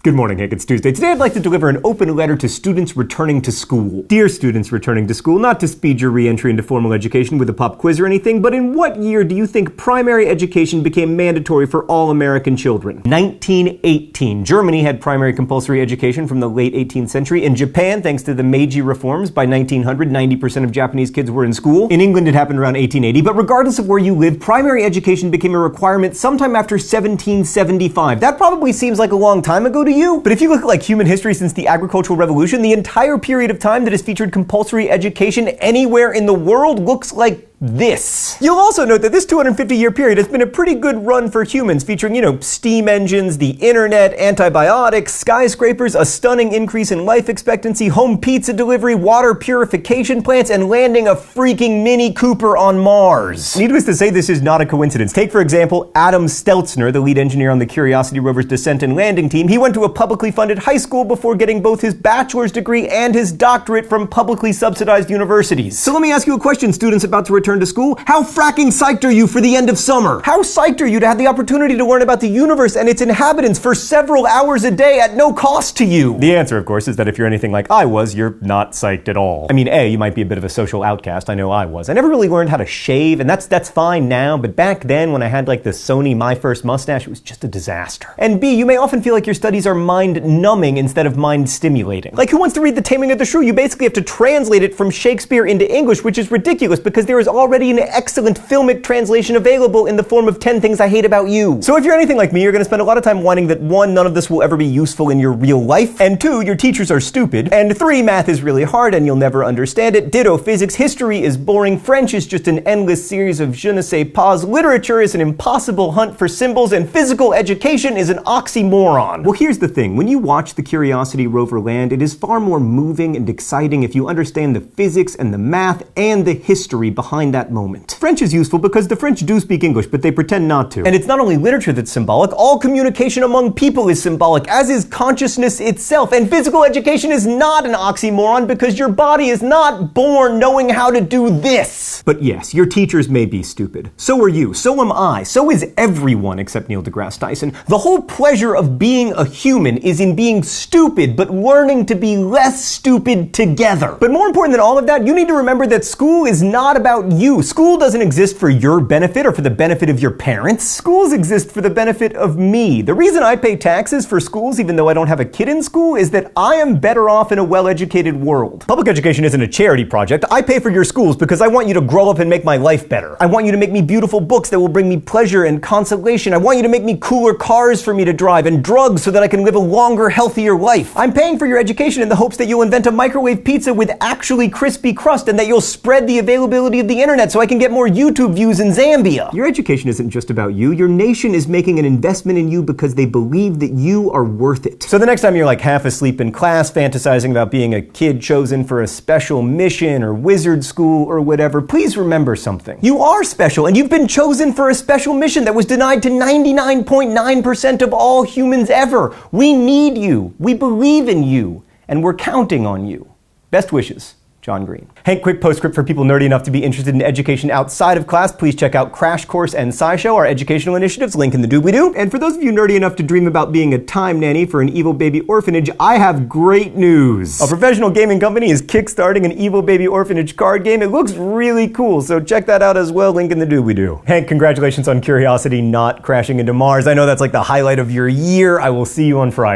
Good morning, Hank. It's Tuesday. Today I'd like to deliver an open letter to students returning to school. Dear students returning to school, not to speed your re-entry into formal education with a pop quiz or anything, but in what year do you think primary education became mandatory for all American children? 1918. Germany had primary compulsory education from the late 18th century. In Japan, thanks to the Meiji reforms, by 1900, 90% of Japanese kids were in school. In England, it happened around 1880. But regardless of where you live, primary education became a requirement sometime after 1775. That probably seems like a long time ago to you, but if you look at human history since the agricultural revolution, the entire period of time that has featured compulsory education anywhere in the world looks like this. You'll also note that this 250-year period has been a pretty good run for humans, featuring, steam engines, the internet, antibiotics, skyscrapers, a stunning increase in life expectancy, home pizza delivery, water purification plants, and landing a freaking Mini Cooper on Mars. Needless to say, this is not a coincidence. Take, for example, Adam Steltzner, the lead engineer on the Curiosity rover's descent and landing team. He went to a publicly funded high school before getting both his bachelor's degree and his doctorate from publicly subsidized universities. So let me ask you a question, students about to return to school. How fracking psyched are you for the end of summer? How psyched are you to have the opportunity to learn about the universe and its inhabitants for several hours a day at no cost to you? The answer, of course, is that if you're anything like I was, you're not psyched at all. I mean, you might be a bit of a social outcast. I know I was. I never really learned how to shave, and that's fine now, but back then when I had the Sony My First Mustache, it was just a disaster. And B, you may often feel like your studies are mind-numbing instead of mind-stimulating. Who wants to read The Taming of the Shrew? You basically have to translate it from Shakespeare into English, which is ridiculous because there is already an excellent filmic translation available in the form of 10 Things I Hate About You. So if you're anything like me, you're going to spend a lot of time whining that 1, none of this will ever be useful in your real life, and 2, your teachers are stupid, and 3, math is really hard and you'll never understand it, ditto physics, history is boring, French is just an endless series of je ne sais pas, literature is an impossible hunt for symbols, and physical education is an oxymoron. Well, here's the thing. When you watch the Curiosity rover land, it is far more moving and exciting if you understand the physics and the math and the history behind that moment. French is useful because the French do speak English, but they pretend not to. And it's not only literature that's symbolic, all communication among people is symbolic, as is consciousness itself. And physical education is not an oxymoron because your body is not born knowing how to do this. But yes, your teachers may be stupid. So are you. So am I. So is everyone except Neil deGrasse Tyson. The whole pleasure of being a human is in being stupid, but learning to be less stupid together. But more important than all of that, you need to remember that school is not about you. School doesn't exist for your benefit or for the benefit of your parents. Schools exist for the benefit of me. The reason I pay taxes for schools, even though I don't have a kid in school, is that I am better off in a well-educated world. Public education isn't a charity project. I pay for your schools because I want you to grow up and make my life better. I want you to make me beautiful books that will bring me pleasure and consolation. I want you to make me cooler cars for me to drive and drugs so that I can live a longer, healthier life. I'm paying for your education in the hopes that you'll invent a microwave pizza with actually crispy crust and that you'll spread the availability of the internet so I can get more YouTube views in Zambia. Your education isn't just about you. Your nation is making an investment in you because they believe that you are worth it. So the next time you're half asleep in class, fantasizing about being a kid chosen for a special mission or wizard school or whatever, please remember something. You are special, and you've been chosen for a special mission that was denied to 99.9% of all humans ever. We need you. We believe in you. And we're counting on you. Best wishes, John Green. Hank, quick postscript for people nerdy enough to be interested in education outside of class. Please check out Crash Course and SciShow, our educational initiatives, link in the doobly-doo. And for those of you nerdy enough to dream about being a time nanny for an evil baby orphanage, I have great news. A professional gaming company is kickstarting an evil baby orphanage card game. It looks really cool, so check that out as well, link in the doobly-doo. Hank, congratulations on Curiosity not crashing into Mars. I know that's the highlight of your year. I will see you on Friday.